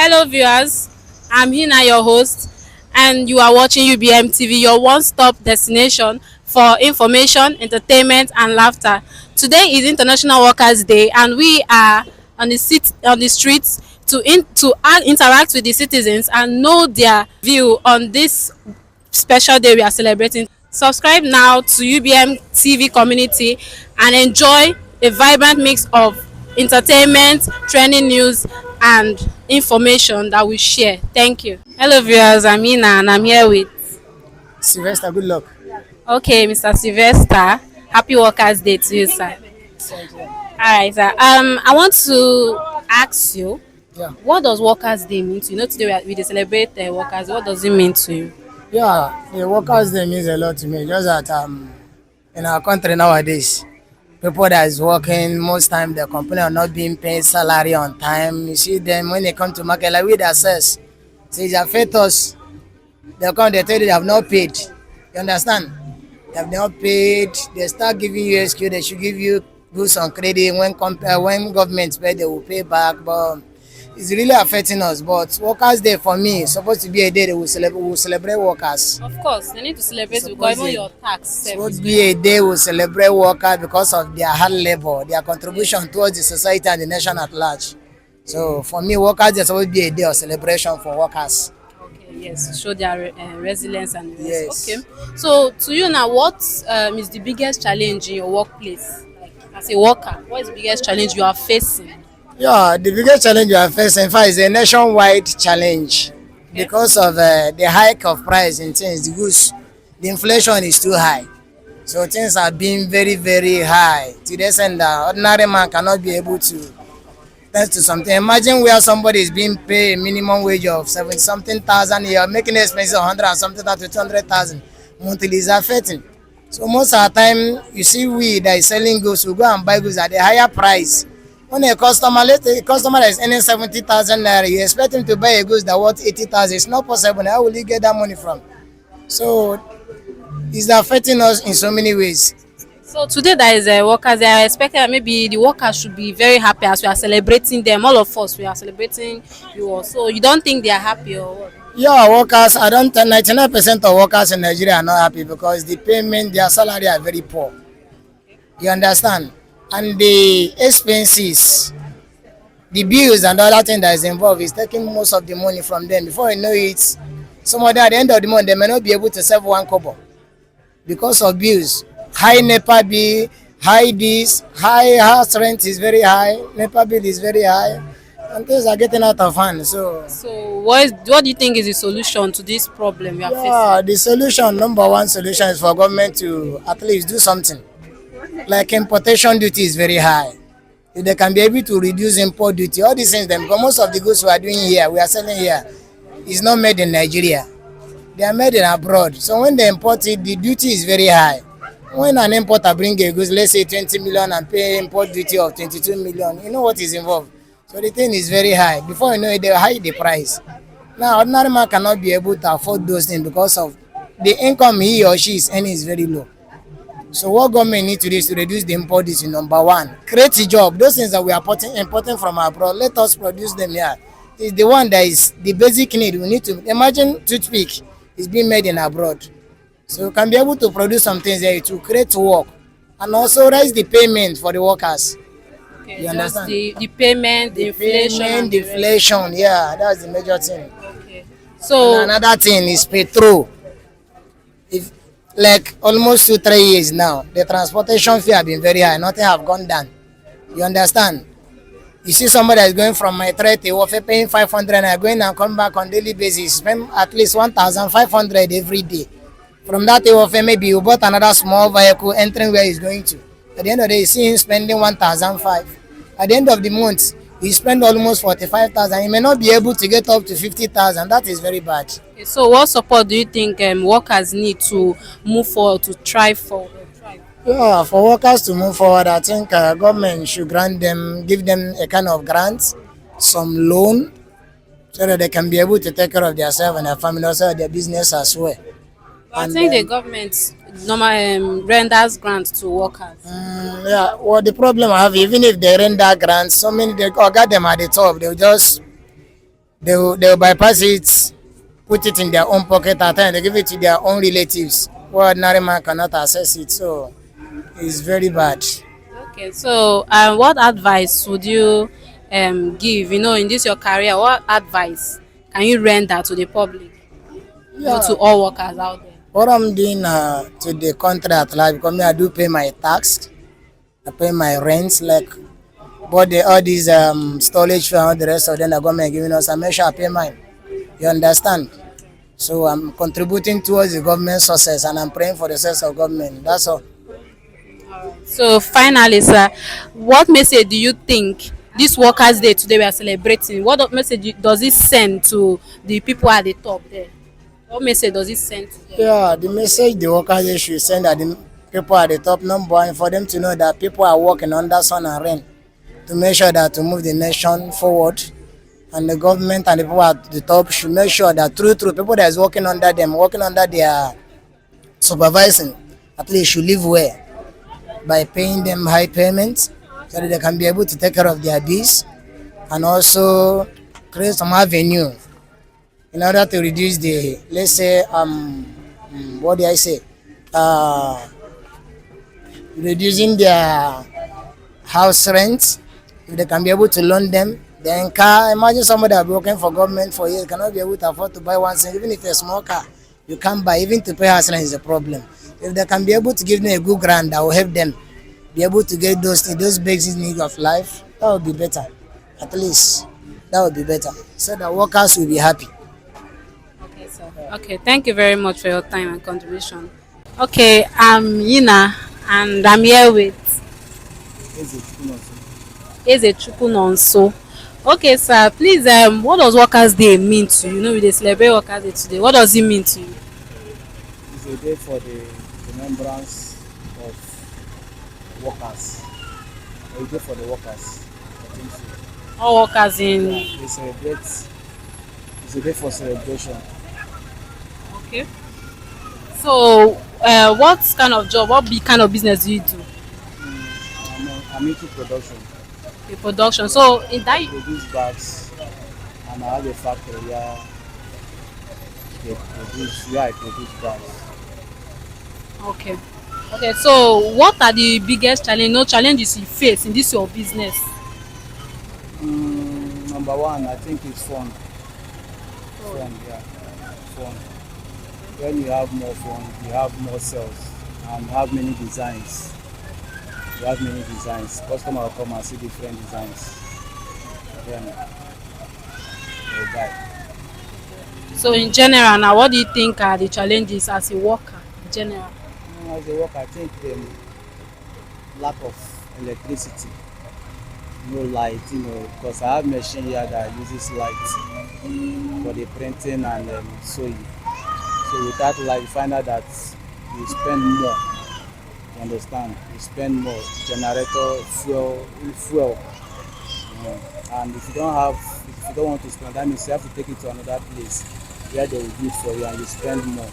Hello, viewers. I'm Hina, your host, and you are watching UBMTV, your one-stop destination for information, entertainment, and laughter. Today is International Workers' Day, and we are on the streets to interact with the citizens and know their view on this special day we are celebrating. Subscribe now to UBM TV community and enjoy a vibrant mix of entertainment, trending news, and information that we share. Thank you. Hello, viewers. I'm Ina and I'm here with. Sylvester, good luck. Okay, Mr. Sylvester. Happy Workers' Day to you, sir. Thank you. All right, sir. I want to ask you, Yeah, what does Workers' Day mean to you? You know, today we dey celebrate workers. What does it mean to you? yeah, the Workers' Day means a lot to me. Just that in our country nowadays, people that is working most time the company are not being paid salary on time. You see them when they come to market like we that says, so it affect us. They come, they tell you they have not paid. You understand? They have not paid. They start giving you excuse. They should give you goods on credit when government pay, they will pay back. But it's really affecting us. But Workers' Day for me is supposed to be a day that we will celebrate workers. Of course, they need to celebrate because Suppose even it- your tax. It's Sef supposed is to be a day we celebrate workers because of their hard labor, their contribution towards the society and the nation at large. So for me, Workers' Day is supposed to be a day of celebration for workers. okay, yes, show their resilience and the rest. Yes. Okay, so to you now, what is the biggest challenge in your workplace? Like as a worker, what is the biggest challenge you are facing? Yeah, the biggest challenge we are facing, in fact, is a nationwide challenge because of the hike of price in things, the goods. The inflation is too high. So things are being very, very high to the extent that ordinary man cannot be able to thanks to something. Imagine where somebody is being paid a minimum wage of 70 something thousand a year, making expenses of 100 and something to 200,000 monthly is affecting. So most of the time, you see we that is selling goods, we go and buy goods at a higher price. When a customer, let's say a customer that is earning 70,000 naira, you expect him to buy a goods that worth 80,000. It's not possible. How will he get that money from? So it's affecting us in so many ways. So today there is a workers. They are expecting that maybe the workers should be very happy as we are celebrating them. All of us we are celebrating you all. So you don't think they are happy or what? Yeah, workers, I don't think 99% of workers in Nigeria are not happy because the payment, their salary are very poor. You understand? And the expenses, the bills and other thing that is involved is taking most of the money from them. Before you know it, some of them at the end of the month, they may not be able to save one kobo because of bills. High NEPA bill, high this, high house rent is very high, NEPA bill is very high, and things are getting out of hand. So So what do you think is the solution to this problem we are yeah, the solution, number one solution is for government to at least do something. Like importation duty is very high. If they can be able to reduce import duty, all these things, then because most of the goods we are doing here, we are selling here, is not made in Nigeria. They are made in abroad. So when they import it, the duty is very high. When an importer bring a goods, let's say 20 million and pay import duty of 22 million, you know what is involved. So the thing is very high. Before you know it, they high the price. Now, ordinary man cannot be able to afford those things because of the income he or she is earning is very low. So what government need to do is to reduce the import duty, number one. Create a job. Those things that we are importing from abroad, let us produce them here. It's the one that is the basic need. We need to imagine toothpick is being made in abroad. So we can be able to produce some things there to create work and also raise the payment for the workers. Okay, You just understand? the payment, the inflation, Payment, and the rest. deflation, yeah, that's the major thing. Okay. So And another thing is petrol. If like almost 2 3 years now, the transportation fee have been very high. Nothing have gone down. You understand? You see somebody that is going from my trade to Wofe paying 500 and going and come back on daily basis, spend at least 1,500 every day. From that Wofe, maybe you bought another small vehicle entering where he's going to. At the end of the day, you see him spending 1,500. At the end of the month, he spend almost 45,000. He may not be able to get up to 50,000. That is very bad. okay, so what support do you think workers need to move forward to try for? Yeah, for workers to move forward, I think government should grant them, give them a kind of grant, some loan, so that they can be able to take care of themselves and their family, also their business as well. I And think the government normal renders grants to workers. yeah, well, the problem I have, even if they render grants, so many they got them at the top, they'll just They'll bypass it, put it in their own pocket at times. They give it to their own relatives. Where ordinary man cannot access it. So it's very bad. Okay, so what advice would you give? In this your career, what advice can you render to the public? To Yeah. all workers out there. What I'm doing to the country at large, because me, I do pay my tax, I pay my rent, like but all these storage fee and all the rest of them the government giving us, I make sure I pay mine. You understand? So I'm contributing towards the government success and I'm praying for the success of government. That's all. So finally, sir, what message do you think this Workers' Day today we are celebrating? What message does it send to the people at the top there? What message does it send to them? Yeah, the message the workers they should send at the people at the top number one for them to know that people are working under sun and rain to make sure that to move the nation forward. And the government and the people at the top should make sure that through people that is working under them, working under their supervising, at least should live well by paying them high payments so that they can be able to take care of their bills and also create some avenue in order to reduce the, let's say, what do I say, uh, reducing their house rent. If they can be able to loan them, then car. Imagine somebody that working for government for years cannot be able to afford to buy one cent, even if it's a small car. You can't buy, even to pay house rent is a problem. If they can be able to give them a good grant that will help them be able to get those basic needs of life, that would be better. At least that would be better. So the workers will be happy. Okay, sir. Okay, thank you very much for your time and contribution. Okay, I'm Yina and I'm here with Eze Chukunonso. Okay, sir, please, what does Workers' Day mean to you? We dey celebrate Workers' Day today. What does it mean to you? It's a day for the remembrance of workers. A day for the workers. I think so. All workers in. They celebrate. It's a day for celebration. Okay. So, what kind of job, what big kind of business do you do? I'm into production. The production. So, in that, I produce bags, and I have a factory where I produce bags. okay. Okay, so what are the biggest challenges you face in this your business? Number one, I think it's fun. Fun, yeah, fun. When you have more fun, you have more sales and have many designs. You have many designs. Customer will come and see different designs. Then they'll buy. So, in general, now, what do you think are the challenges as a worker in general? As they work, I think lack of electricity, no light, because I have machine here that uses light for the printing and sewing. So without light, you find out that you spend more. You understand? You spend more. Generator, fuel. And if you don't want to spend, that means you have to take it to another place where they will do it for you, and you spend more.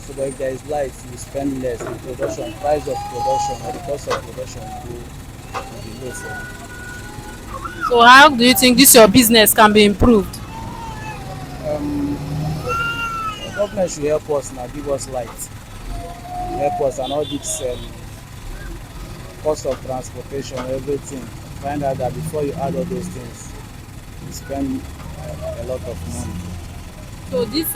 So but if there is light, you spend less. The production, price of production or the cost of production will be low for you. So, how do you think this your business can be improved? Um, the government should help us now, give us light, help us, and all this cost of transportation, everything. Find out that before you add all those things, you spend a lot of money. So, this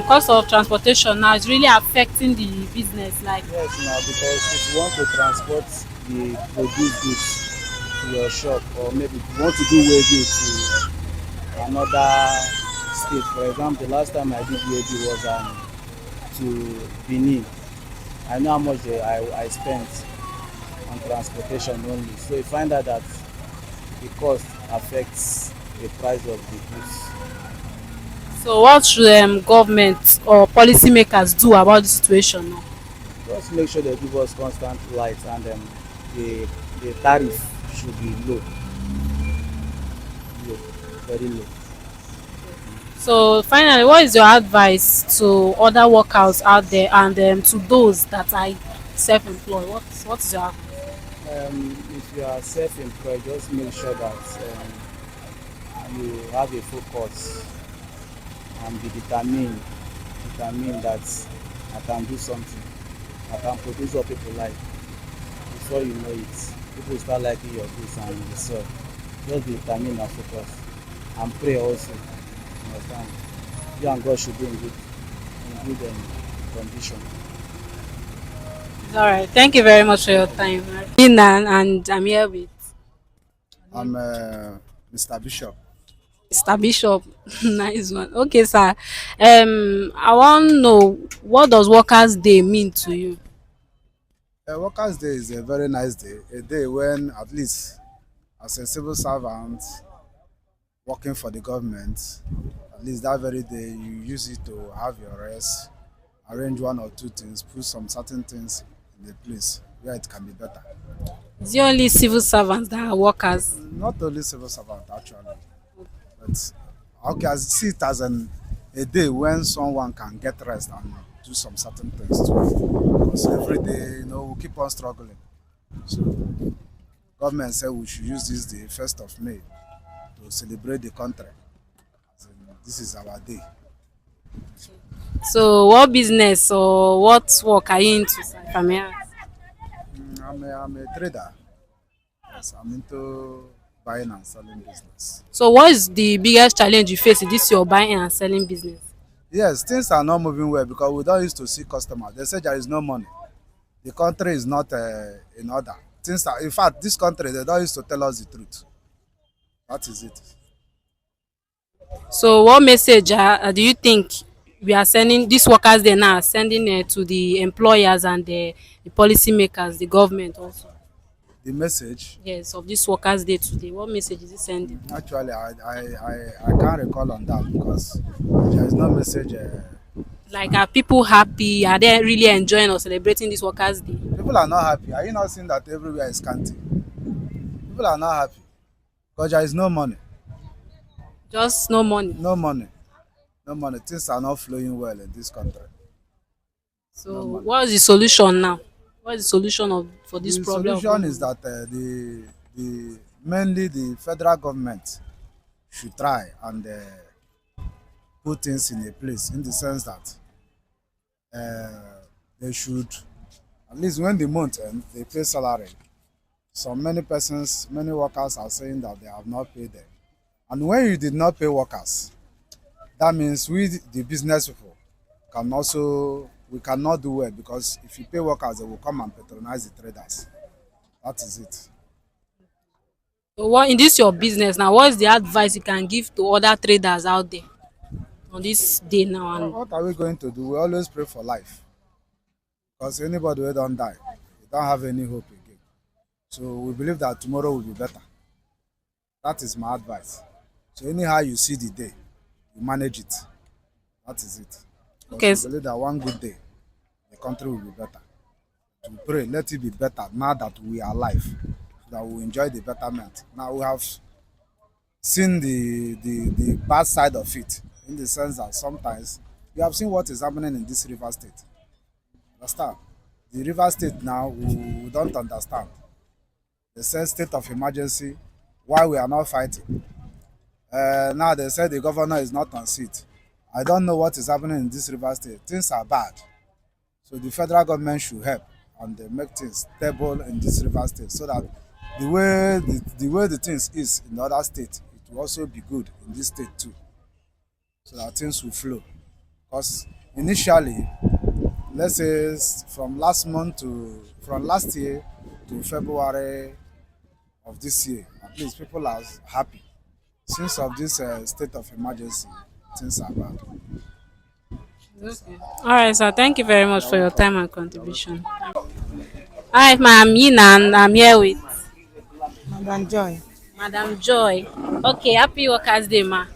cost of transportation now is really affecting the business. Like, Yes, now because if you want to transport the produced goods to your shop, or maybe if you want to do wedding to another state, for example, the last time I did wedding was to Benin. I know how much I spent on transportation only. So you find out that the cost affects the price of the goods. so what should government or policymakers do about the situation now? Just make sure they give us constant light, and the tariff should be low, very low. So, finally, what is your advice to other workers out there and to those that are self-employed? What is your advice? If you are self-employed, just make sure that you have a focus and be determined that I can do something, I can produce what people like. Before you know it, people start liking your goods and you sell. Just be determined and focus and pray also. You understand? You and God should be in good condition. It's all right. Thank you very much for your time. Inan, and I'm here with I'm Mr. Bishop. Mr. Bishop. Nice one. Okay, sir. I want to know, what does Workers' Day mean to you? Workers' Day is a very nice day, a day when at least as a civil servant working for the government, at least that very day you use it to have your rest, arrange one or two things, put some certain things in the place where it can be better. Is it only civil servants that are workers? Not only civil servant actually, but okay, I see it as a day when someone can get rest and do some certain things too. Because every day, we keep on struggling. So government said we should use this day, 1st of May, to celebrate the country. As in, this is our day. So, what business or what work are you into, sir, if I may ask? I'm a trader. Yes, I'm into buying and selling business. So, what is the biggest challenge you face in this your buying and selling business? Yes, things are not moving well because we don't used to see customers. They say there is no money. The country is not in order. Things are, in fact, this country, they don't used to tell us the truth. That is it. So, what message do you think we are sending, these workers they now are sending to the employers and the policy makers, the government also? The message, Yes, of this workers' day today. What message is it sending? actually, I can't recall on that because there is no message. Like, are people happy? Are they really enjoying or celebrating this workers' day? People are not happy. Are you not seeing that everywhere is scanty? People are not happy because there is no money. Just no money. No money. No money. Things are not flowing well in this country. So, No money. what is the solution now? What is the solution for this The problem? solution is that the mainly the federal government should try and put things in a place in the sense that they should, at least when the month ends, they pay salary. So many workers are saying that they have not paid them. And when you did not pay workers, that means we, the business people, we cannot do well because if you pay workers, they will come and patronize the traders. That is it. So, what in this your business now? What is the advice you can give to other traders out there on this day now? And What are we going to do? We always pray for life because anybody who don't die, they don't have any hope again. So we believe that tomorrow will be better. That is my advice. So anyhow you see the day, you manage it. That is it. okay, Because we believe that one good day, the country will be better. We pray, let it be better now that we are alive, so that we enjoy the betterment. Now we have seen the bad side of it, in the sense that sometimes you have seen what is happening in this river state. Understand? The river state now, we don't understand. They say state of emergency, why we are not fighting. Now they say the governor is not on seat. I don't know what is happening in this river state. Things are bad. So the federal government should help and make things stable in this river state so that the way the things is in the other state, it will also be good in this state too. So that things will flow. Because initially, let's say from last year to February of this year, at least people are happy. Since of this state of emergency, things are bad. all right, sir. Thank you very much for your time and contribution. Hi, ma. I'm Yina, and I'm here with Madam Joy. Madam Joy. Okay, happy Workers' Day, ma.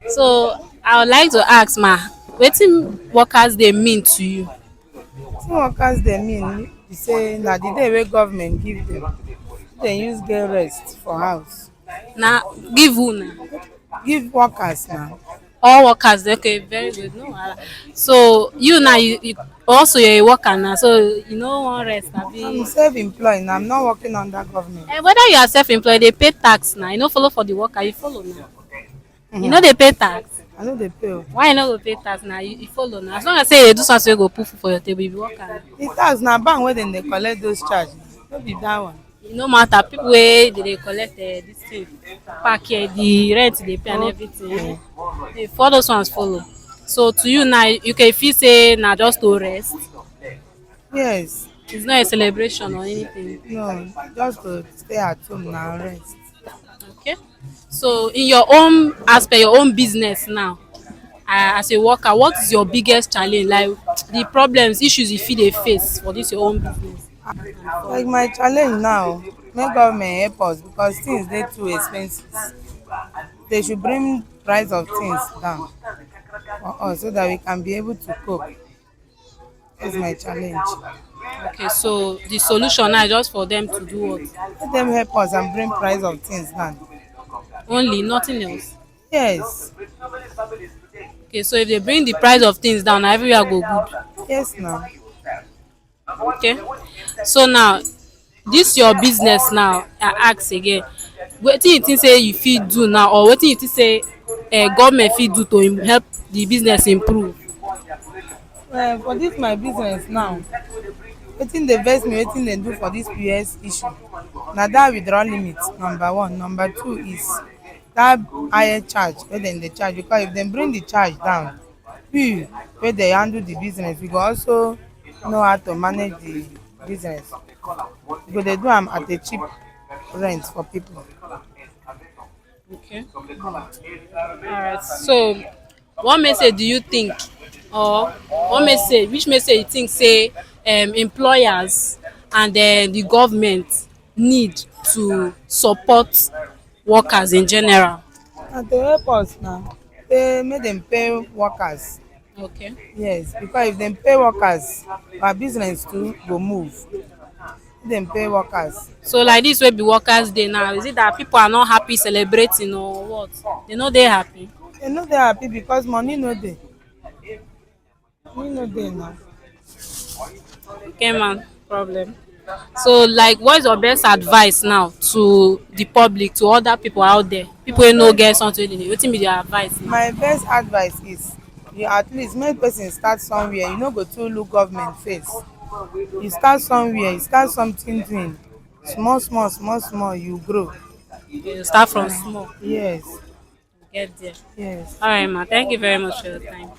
So, I would like to ask, ma, wetin Workers' Day mean to you? Some workers dey mean be say na the day wey government give dem dem use get rest for house. Na give who na? Give workers na. All workers, okay, very good. No wahala. So you now, you also you're a worker now, so you know one rest. I'm self-employed na, I'm not working under government. Whether you are self-employed, they pay tax now. You know, follow for the worker, you follow now. You know they pay tax. I know dey pay o. Why you no go pay tax now? You follow now. As long as say you dey do something wey go put food for your table, you be worker. The tax na bank wey dem dey collect those charge, no be that one. E no matter people wey dey collect this thing, park here, the rent dey pay and everything. Okay. If all those ones follow. So to you now, you can feel say na just to rest. Yes. It's not a celebration or anything. No, just to stay at home na rest. Okay. So in your own aspect, your own business now, as a worker, what is your biggest challenge? Like the problems, issues you feel they face for this your own business. Like my challenge now, make government help us because things dey too expensive. They should bring price of things down for us so that we can be able to cope. That's my challenge. Okay, so the solution now is just for them to do what? Let them help us and bring price of things down. Only, nothing else. Yes, Okay, so if they bring the price of things down, everywhere go good. yes now. Okay. So now, this your business now. I ask again. Wetin you think say you fit do now, or wetin you think say government fit do to help the business improve? Well, for this my business now, wetin dey vex me, wetin dem do for this POS issue, na that withdrawal limit number one. Number two is that higher charge wey dem dey charge because if dem bring the charge down, we wey dey handle the business we go also know how to manage the business. We go dey do am at a cheap rent for people. Okay. Alright. So, what message do you think, or what message, which message you think say employers and the government need to support workers in general? Na to help us now, pay make dem pay workers. Okay. Yes, because if dem pay workers, our business too go move. If dem pay workers. So like this wey be workers day now, is it that people are not happy celebrating or what? They no dey happy. Dem no dey happy because money no dey. Money no dey now. Okay, man, problem. So like what is your best advice now to the public, to other people out there, people wey no get something to do? Wetin be their advice now? My best advice is you at least make person start somewhere. You no go too look government face. You start somewhere, you start something doing. Small small small small you grow. You start from small, Yes, get there. yes. All right, ma. Thank you very much for your time.